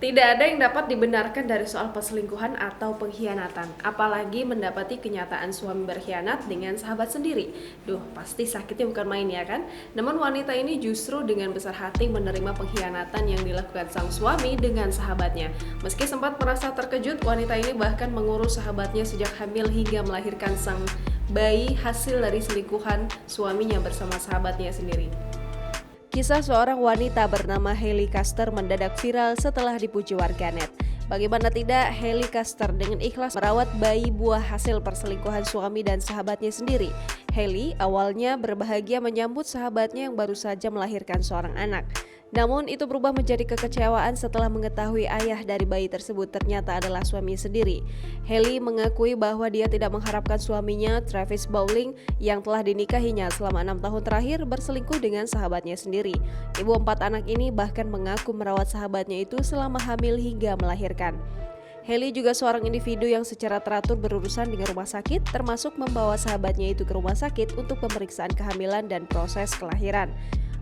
Tidak ada yang dapat dibenarkan dari soal perselingkuhan atau pengkhianatan, apalagi mendapati kenyataan suami berkhianat dengan sahabat sendiri. Duh, pasti sakitnya bukan main ya kan? Namun wanita ini justru dengan besar hati menerima pengkhianatan yang dilakukan sang suami dengan sahabatnya. Meski sempat merasa terkejut, wanita ini bahkan mengurus sahabatnya sejak hamil hingga melahirkan sang bayi hasil dari selingkuhan suaminya bersama sahabatnya sendiri. Kisah seorang wanita bernama Hailey Caster mendadak viral setelah dipuji warganet. Bagaimana tidak, Hailey Caster dengan ikhlas merawat bayi buah hasil perselingkuhan suami dan sahabatnya sendiri. Hailey awalnya berbahagia menyambut sahabatnya yang baru saja melahirkan seorang anak. Namun itu berubah menjadi kekecewaan setelah mengetahui ayah dari bayi tersebut ternyata adalah suaminya sendiri. Hailey mengakui bahwa dia tidak mengharapkan suaminya, Travis Bowling, yang telah dinikahinya selama 6 tahun terakhir berselingkuh dengan sahabatnya sendiri. Ibu 4 anak ini bahkan mengaku merawat sahabatnya itu selama hamil hingga melahirkan. Hailey juga seorang individu yang secara teratur berurusan dengan rumah sakit, termasuk membawa sahabatnya itu ke rumah sakit untuk pemeriksaan kehamilan dan proses kelahiran.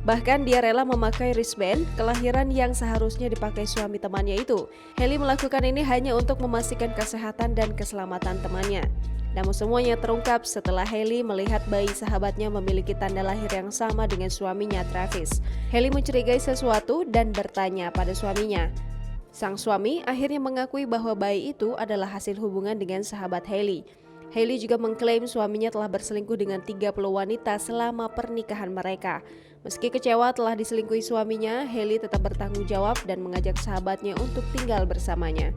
Bahkan dia rela memakai wristband kelahiran yang seharusnya dipakai suami temannya itu. Hailey melakukan ini hanya untuk memastikan kesehatan dan keselamatan temannya. Namun semuanya terungkap setelah Hailey melihat bayi sahabatnya memiliki tanda lahir yang sama dengan suaminya Travis. Hailey mencurigai sesuatu dan bertanya pada suaminya. Sang suami akhirnya mengakui bahwa bayi itu adalah hasil hubungan dengan sahabat Hailey. Hailey juga mengklaim suaminya telah berselingkuh dengan 30 wanita selama pernikahan mereka. Meski kecewa telah diselingkuhi suaminya, Hailey tetap bertanggung jawab dan mengajak sahabatnya untuk tinggal bersamanya.